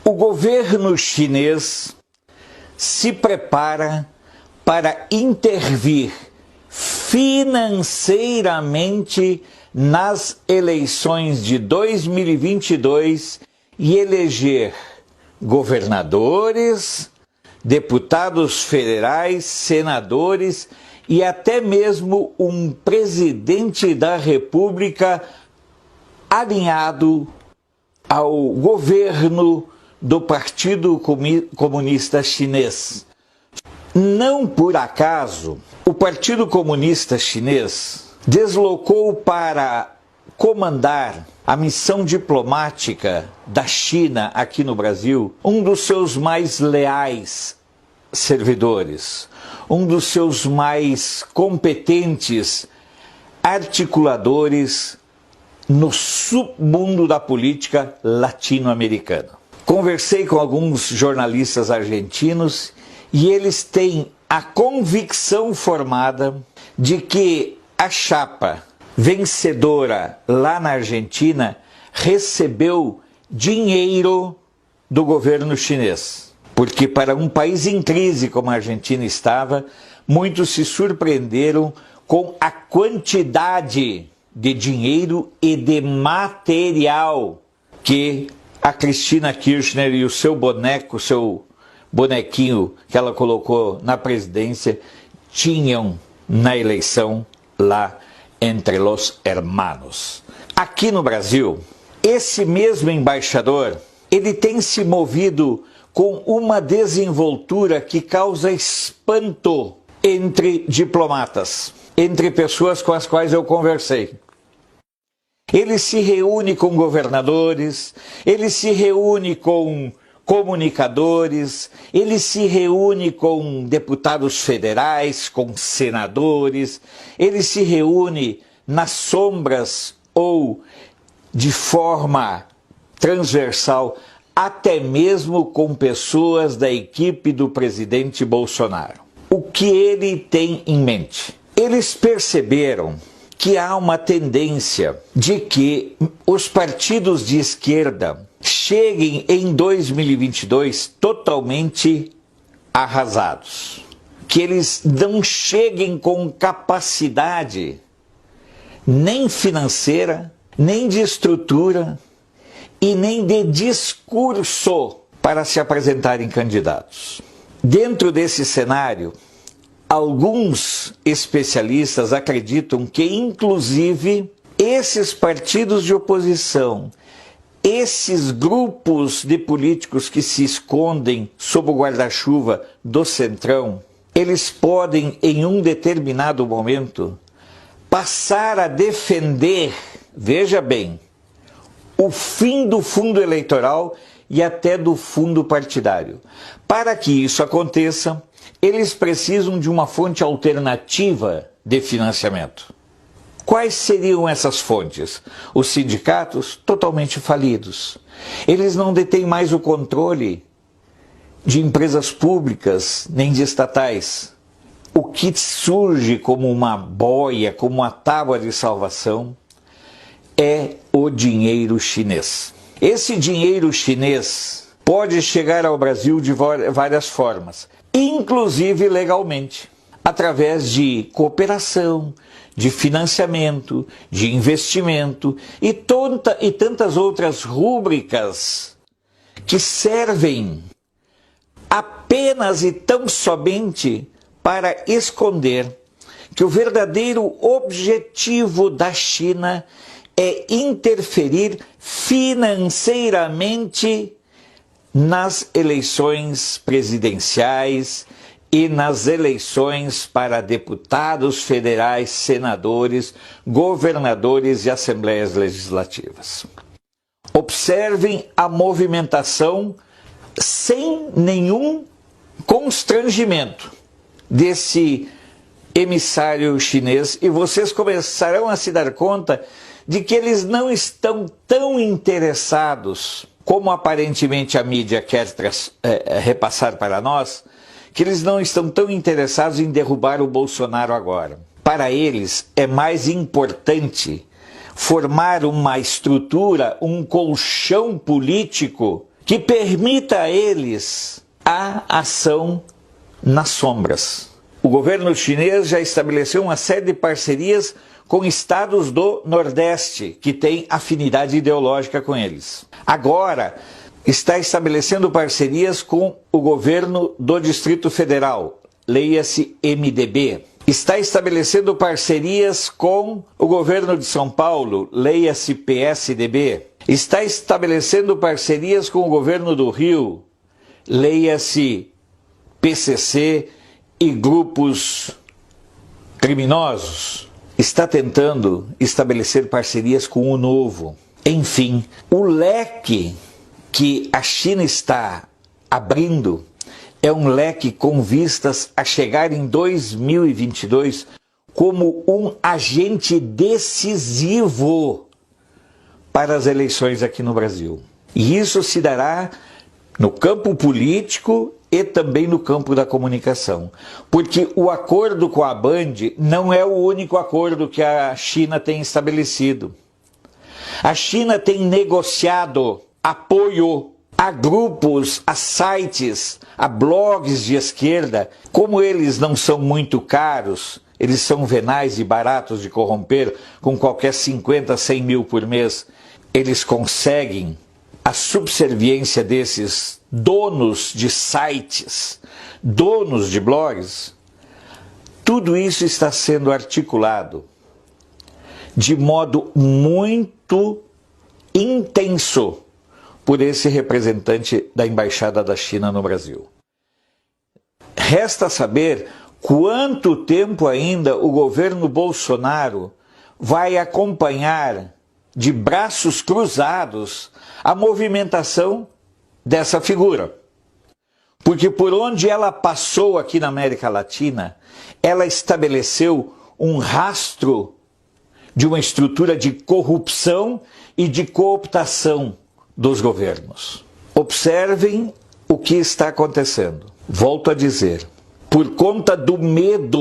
O governo chinês se prepara para intervir financeiramente nas eleições de 2022 e eleger governadores, deputados federais, senadores e até mesmo um presidente da República alinhado ao governo do Partido Comunista Chinês. Não por acaso, o Partido Comunista Chinês deslocou para comandar a missão diplomática da China aqui no Brasil um dos seus mais leais servidores, um dos seus mais competentes articuladores no submundo da política latino-americana. Conversei com alguns jornalistas argentinos e eles têm a convicção formada de que a chapa vencedora lá na Argentina recebeu dinheiro do governo chinês. Porque para um país em crise como a Argentina estava, muitos se surpreenderam com a quantidade de dinheiro e de material que a Cristina Kirchner e o seu bonequinho que ela colocou na presidência tinham na eleição lá entre los hermanos. Aqui no Brasil, esse mesmo embaixador, ele tem se movido com uma desenvoltura que causa espanto entre diplomatas, entre pessoas com as quais eu conversei. Ele se reúne com governadores, ele se reúne com comunicadores, ele se reúne com deputados federais, com senadores, ele se reúne nas sombras ou de forma transversal, até mesmo com pessoas da equipe do presidente Bolsonaro. O que ele tem em mente? Eles perceberam que há uma tendência de que os partidos de esquerda cheguem em 2022 totalmente arrasados. Que eles não cheguem com capacidade nem financeira, nem de estrutura e nem de discurso para se apresentarem candidatos. Dentro desse cenário, alguns especialistas acreditam que, inclusive, esses partidos de oposição, esses grupos de políticos que se escondem sob o guarda-chuva do Centrão, eles podem, em um determinado momento, passar a defender, veja bem, o fim do fundo eleitoral e até do fundo partidário. Para que isso aconteça, eles precisam de uma fonte alternativa de financiamento. Quais seriam essas fontes? Os sindicatos totalmente falidos. Eles não detêm mais o controle de empresas públicas nem de estatais. O que surge como uma boia, como uma tábua de salvação, é o dinheiro chinês. Esse dinheiro chinês pode chegar ao Brasil de várias formas, inclusive legalmente, através de cooperação, de financiamento, de investimento e tantas outras rúbricas que servem apenas e tão somente para esconder que o verdadeiro objetivo da China é interferir financeiramente nas eleições presidenciais e nas eleições para deputados federais, senadores, governadores e assembleias legislativas. Observem a movimentação sem nenhum constrangimento desse emissário chinês e vocês começarão a se dar conta de que eles não estão tão interessados, como aparentemente a mídia quer repassar para nós, que eles não estão tão interessados em derrubar o Bolsonaro agora. Para eles é mais importante formar uma estrutura, um colchão político que permita a eles a ação nas sombras. O governo chinês já estabeleceu uma série de parcerias com estados do Nordeste, que têm afinidade ideológica com eles. Agora, está estabelecendo parcerias com o governo do Distrito Federal, leia-se MDB. Está estabelecendo parcerias com o governo de São Paulo, leia-se PSDB. Está estabelecendo parcerias com o governo do Rio, leia-se PCC e grupos criminosos. Está tentando estabelecer parcerias com o Novo. Enfim, o leque que a China está abrindo é um leque com vistas a chegar em 2022 como um agente decisivo para as eleições aqui no Brasil. E isso se dará no campo político e também no campo da comunicação. Porque o acordo com a Band não é o único acordo que a China tem estabelecido. A China tem negociado apoio a grupos, a sites, a blogs de esquerda. Como eles não são muito caros, eles são venais e baratos de corromper, com qualquer 50, 100 mil por mês, eles conseguem a subserviência desses donos de sites, donos de blogs. Tudo isso está sendo articulado de modo muito intenso por esse representante da Embaixada da China no Brasil. Resta saber quanto tempo ainda o governo Bolsonaro vai acompanhar de braços cruzados a movimentação dessa figura. Porque por onde ela passou aqui na América Latina, ela estabeleceu um rastro de uma estrutura de corrupção e de cooptação dos governos. Observem o que está acontecendo. Volto a dizer, por conta do medo